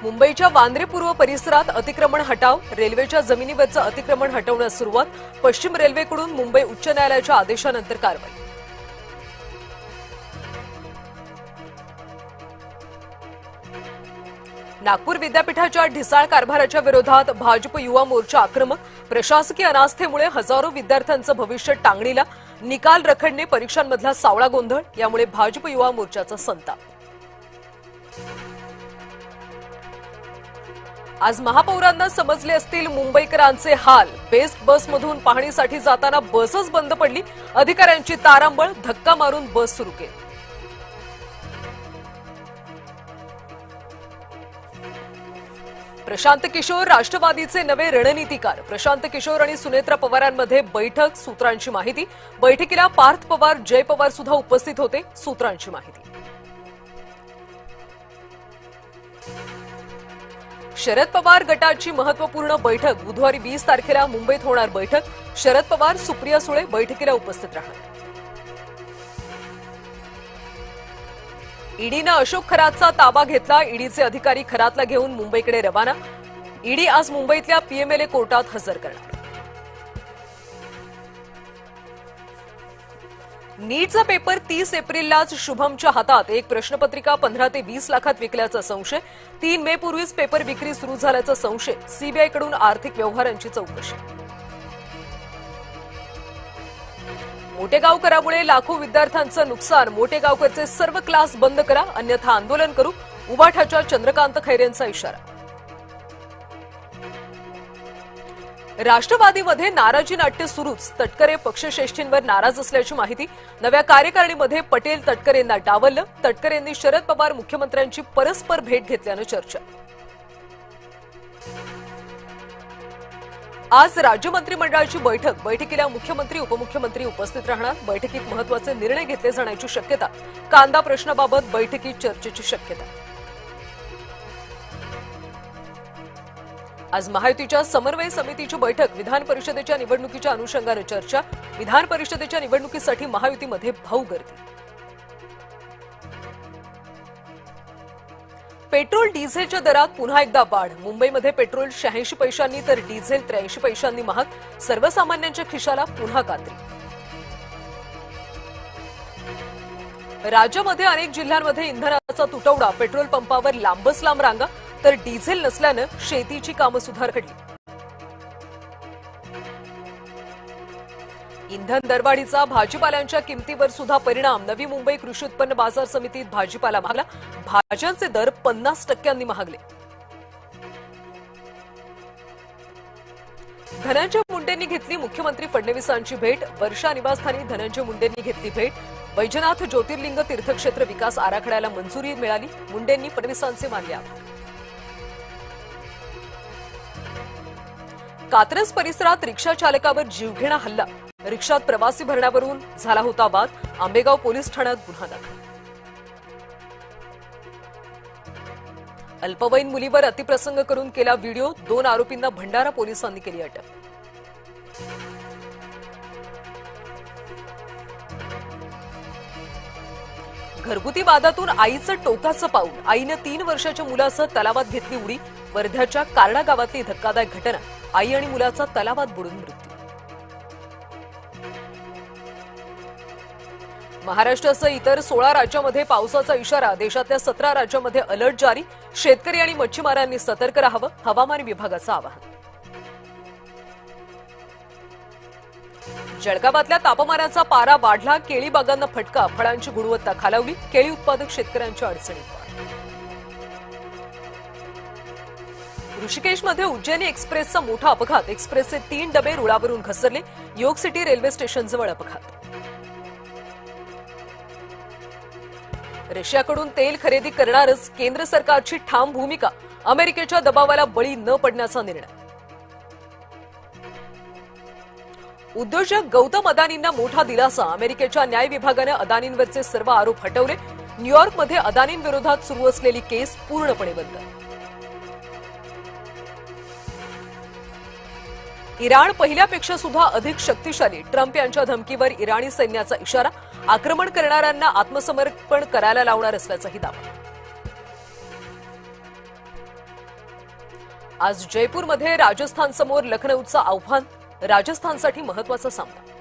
मुंबईच्या वांद्रे पूर्व परिसरात अतिक्रमण हटाव, रेल्वेच्या जमिनीवरचं अतिक्रमण हटवण्यास सुरुवात, पश्चिम रेल्वेकडून मुंबई उच्च न्यायालयाच्या आदेशानंतर कारवाई. नागपूर विद्यापीठाच्या ढिसाळ कारभाराच्या विरोधात भाजप युवा मोर्चा आक्रमक, प्रशासकीय अनास्थेमुळे हजारो विद्यार्थ्यांचं भविष्य टांगणीला, निकाल रखडणे, परीक्षांमधला सावळा गोंधळ, यामुळे भाजप युवा मोर्चाचा संताप. आज महापौरांना समजले असतील मुंबईकरांचे हाल, बेस्ट बसमधून पाहणीसाठी जाताना बसच बंद पडली, अधिकाऱ्यांची तारांबळ, धक्का मारून बस सुरू केली. प्रशांत किशोर राष्ट्रवादीचे नवे रणनीतिकार, प्रशांत किशोर आणि सुनेत्रा पवारांमध्ये बैठक, सूत्रांची माहिती. बैठकीला पार्थ पवार, जय पवार सुद्धा उपस्थित होते, सूत्रांची माहिती. शरद पवार गटाची महत्वपूर्ण बैठक, बुधवारी 20 तारखेला मुंबईत होणार बैठक. शरद पवार, सुप्रिया सुळे बैठकीला उपस्थित राहणार. ईडीनं अशोक खरातचा ताबा घेतला, ईडीचे अधिकारी खरातला घेऊन मुंबईकडे रवाना. ईडी आज मुंबईतल्या पीएमएलए कोर्टात हजर करणार. नीटचा पेपर 30 एप्रिललाच शुभमच्या हातात, एक प्रश्नपत्रिका 15 ते 20 लाखात विकल्याचा संशय. 3 मे पूर्वीच पेपर विक्री सुरू झाल्याचा संशय, सीबीआयकडून आर्थिक व्यवहारांची चौकशी. मोठेगावकरामुळे लाखो विद्यार्थ्यांचं नुकसान, मोठेगावकरचे सर्व क्लास बंद करा, अन्यथा आंदोलन करू, उबाठाच्या चंद्रकांत खैरेंचा इशारा. राष्ट्रवादीमध्ये नाराजी नाट्य सुरूच, तटकरे पक्षश्रेष्ठींवर नाराज असल्याची माहिती. नव्या कार्यकारिणीमध्ये पटेल तटकरेंना डावललं, तटकरेंनी शरद पवार मुख्यमंत्र्यांची परस्पर भेट घेतल्यानं चर्चा. आज राज्य मंत्रिमंडळाची बैठक, बैठकीला मुख्यमंत्री, उपमुख्यमंत्री उपस्थित राहणार. बैठकीत महत्त्वाचे निर्णय घेतले जाण्याची शक्यता. कांदा प्रश्नाबाबत बैठकीत चर्चेची शक्यता. आज महायुतीच्या समन्वय समितीची बैठक, विधान परिषदेच्या निवडणुकीच्या अनुषंगाने चर्चा. विधान परिषदेच्या निवडणुकीसाठी महायुतीमध्ये भाऊ गर्दी. पेट्रोल डिझेलच्या दरात पुन्हा एकदा वाढ, मुंबईमध्ये पेट्रोल 86 पैशांनी तर डिझेल 83 पैशांनी महाग, सर्वसामान्यांच्या खिशाला पुन्हा कात्री. राज्यामध्ये अनेक जिल्ह्यांमध्ये इंधनाचा तुटवडा, पेट्रोल पंपावर लांबच लांब रांगा, तर डिझेल नसल्यानं शेतीची कामं सुद्धा रखडली. इंधन दरवाढीचा भाजीपाल्यांच्या किमतीवर सुद्धा परिणाम, नवी मुंबई कृषी उत्पन्न बाजार समितीत भाजीपाला महागला, भाज्यांचे दर 50% महागले. धनंजय मुंडेंनी घेतली मुख्यमंत्री फडणवीसांची भेट, वर्षा निवासस्थानी धनंजय मुंडेंनी घेतली भेट. वैजनाथ ज्योतिर्लिंग तीर्थक्षेत्र विकास आराखड्याला मंजुरी मिळाली, मुंडेंनी फडणवीसांचे मानले आभार. कात्रज परिसरात रिक्षा चालकावर जीवघेणा हल्ला, रिक्षात प्रवासी भरण्यावरून झाला होता वाद, आंबेगाव पोलीस ठाण्यात गुन्हा दाखल. अल्पवयीन मुलीवर अतिप्रसंग करून केला व्हिडिओ, 2 आरोपींना भंडारा पोलिसांनी केली अटक. घरगुती वादातून आईचं टोकाचं पाऊल, आईनं 3 वर्षाच्या मुलासह तलावात घेतली उडी. वर्ध्याच्या कारडा गावातली धक्कादायक घटना, आई आणि मुलाचा तलावात बुडून मृत्यू. महाराष्ट्रासह इतर 16 राज्यांमध्ये पावसाचा इशारा, देशातल्या 17 राज्यांमध्ये अलर्ट जारी. शेतकरी आणि मच्छीमारांनी सतर्क राहावं, हवामान विभागाचं आवाहन. जळगावातल्या तापमानाचा पारा वाढला, केळी बागांना फटका, फळांची गुणवत्ता खालावली, केळी उत्पादक शेतकऱ्यांच्या अडचणीत वाढ. ऋषिकेशमध्ये उज्जैनी एक्सप्रेसचा मोठा अपघात, एक्सप्रेसचे 3 डबे रुळावरून घसरले, योग सिटी रेल्वे स्टेशनजवळ अपघात. रशियाकडून तेल खरेदी करणारच, केंद्र सरकारची ठाम भूमिका, अमेरिकेच्या दबावाला बळी न पडण्याचा निर्णय. उद्योजक गौतम अदानींना मोठा दिलासा, अमेरिकेच्या न्याय विभागाने अदानींवरचे सर्व आरोप हटवले. न्यूयॉर्कमध्ये अदानींविरोधात सुरू असलेली केस पूर्णपणे बंद. इराण पहिल्यापेक्षा सुद्धा अधिक शक्तिशाली, ट्रम्प यांच्या धमकीवर इराणी सैन्याचा इशारा, आक्रमण करणाऱ्यांना आत्मसमर्पण करायला लावणार असल्याचाही दावा. आज जयपूरमध्ये राजस्थान समोर लखनौचं आव्हान, राजस्थानसाठी महत्वाचा सामना.